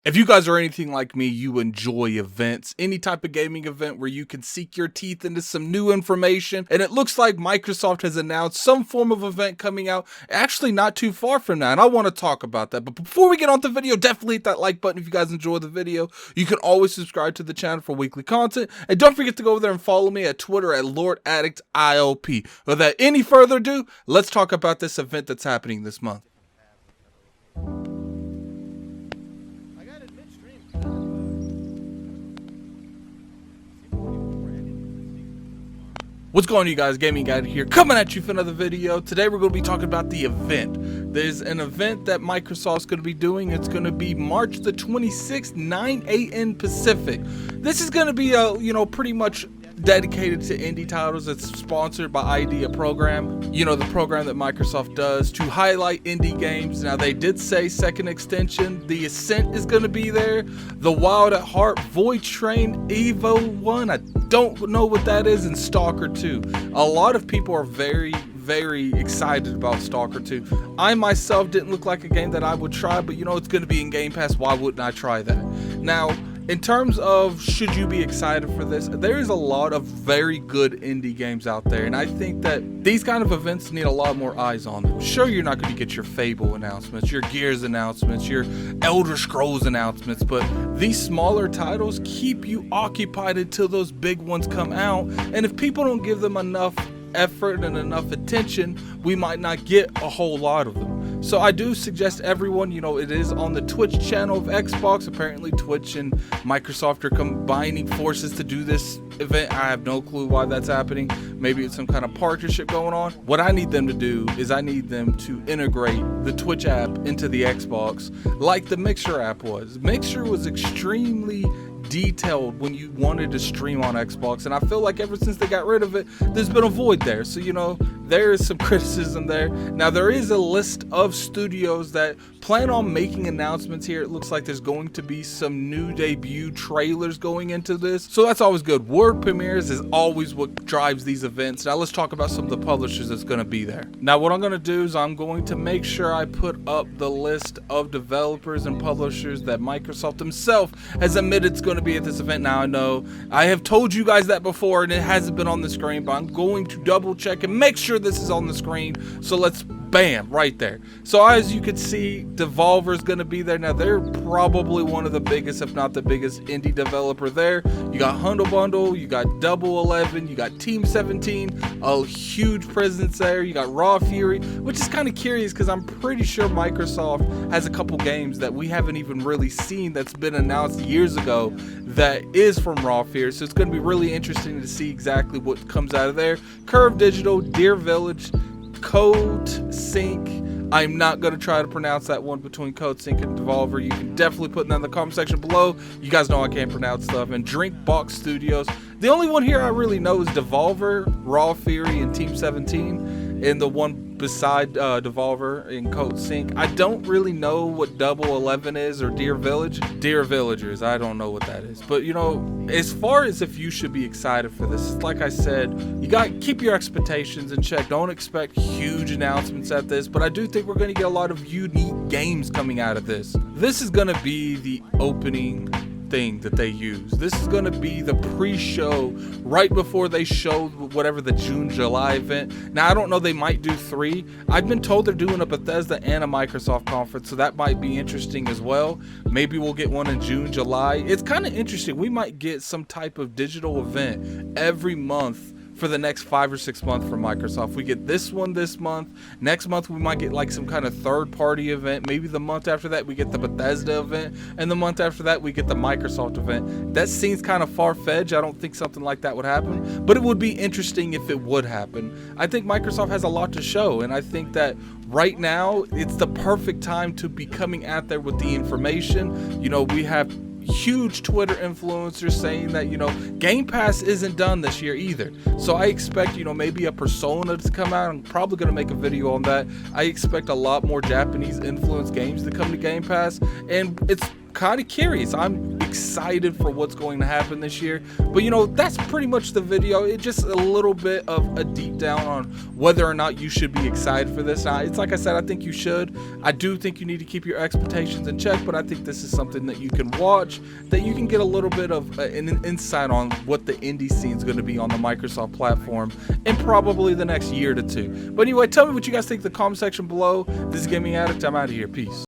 If you guys are anything like me, you enjoy events, any type of gaming event where you can seek your teeth into some new information. And it looks like Microsoft has announced some form of event coming out actually not too far from now. And I want to talk about that. But before we get on to the video, definitely hit that like button if you guys enjoy the video. You can always subscribe to the channel for weekly content. And don't forget to go over there and follow me at Twitter at LordAddictIOP. Without any further ado, let's talk about this event that's happening this month. What's going on, you guys? Gaming Guide here, coming at you for another video. Today we're going to be talking about the event. There's an event that Microsoft's going to be doing. It's going to be March the 26th, 9 a.m. Pacific. This is going to be a, pretty much dedicated to indie titles. It's sponsored by Idea program, the program that Microsoft does to highlight indie games. Now, they did say second extension, The Ascent is going to be there, The Wild at Heart, Void Train, Evo 1, I don't know what that is, and Stalker 2. A lot of people are very excited about Stalker 2. I myself didn't look like a game that I would try, but it's going to be in Game Pass. Why wouldn't I try that? Now, in terms of should you be excited for this, there is a lot of very good indie games out there, and I think that these kind of events need a lot more eyes on them. Sure, you're not going to get your Fable announcements, your Gears announcements, your Elder Scrolls announcements, but these smaller titles keep you occupied until those big ones come out, and if people don't give them enough effort and enough attention, we might not get a whole lot of them. So I do suggest everyone, it is on the Twitch channel of Xbox. Apparently Twitch and Microsoft are combining forces to do this event. I have no clue why that's happening. Maybe it's some kind of partnership going on. What I need them to do is I need them to integrate the Twitch app into the Xbox like the Mixer app was. Mixer was extremely detailed when you wanted to stream on Xbox, and I feel like ever since they got rid of it, there's been a void there. So there is some criticism there. Now, there is a list of studios that plan on making announcements here. It looks like there's going to be some new debut trailers going into this, so that's always good. World premieres is always what drives these events. Now let's talk about some of the publishers that's going to be there. Now, what I'm going to do is I'm going to make sure I put up the list of developers and publishers that Microsoft himself has admitted is going to be at this event. Now, I know I have told you guys that before and it hasn't been on the screen, but I'm going to double check and make sure this is on the screen. So let's bam, right there. So as you can see, Devolver is going to be there. Now, they're probably one of the biggest, if not the biggest, indie developer there. You got Humble Bundle, you got Double 11, you got Team 17, a huge presence there. You got Raw Fury, which is kind of curious because I'm pretty sure Microsoft has a couple games that we haven't even really seen that's been announced years ago that is from Raw Fury. So it's going to be really interesting to see exactly what comes out of there. Curve Digital, Deer Village, Code Sync. I'm not going to try to pronounce that one between Code Sync and Devolver. You can definitely put that in the comment section below. You guys know I can't pronounce stuff. And Drinkbox Studios. The only one here I really know is Devolver, Raw Fury, and Team 17. And the one beside Devolver and Code Sync, I don't really know what Double 11 is or Deer Village. Deer Villagers, I don't know what that is. But as far as if you should be excited for this, like I said, you got to keep your expectations in check. Don't expect huge announcements at this, but I do think we're going to get a lot of unique games coming out of this. This is going to be the opening thing that they use. This is going to be the pre-show right before they show whatever the June-July event. Now, I don't know, they might do 3. I've been told they're doing a Bethesda and a Microsoft conference, so that might be interesting as well. Maybe we'll get one in June, July. It's kind of interesting. We might get some type of digital event every month for the next 5 or 6 months from Microsoft. We get this one this month. Next month we might get like some kind of third-party event. Maybe the month after that we get the Bethesda event, and the month after that we get the Microsoft event. That seems kind of far-fetched. I don't think something like that would happen, but it would be interesting if it would happen. I think Microsoft has a lot to show, and I think that right now it's the perfect time to be coming out there with the information. We have huge Twitter influencers saying that Game Pass isn't done this year either. So I expect maybe a Persona to come out. I'm probably going to make a video on that. I expect a lot more Japanese influenced games to come to Game Pass, and it's kind of curious. I'm excited for what's going to happen this year. But you know, that's pretty much the video. It's just a little bit of a deep down on whether or not you should be excited for this. Now, it's like I said, I think you should. I do think you need to keep your expectations in check, but I think this is something that you can watch, that you can get a little bit of an insight on what the indie scene is going to be on the Microsoft platform in probably the next year to two. But anyway, tell me what you guys think in the comment section below. This is Gaming Addict. I'm out of here. Peace.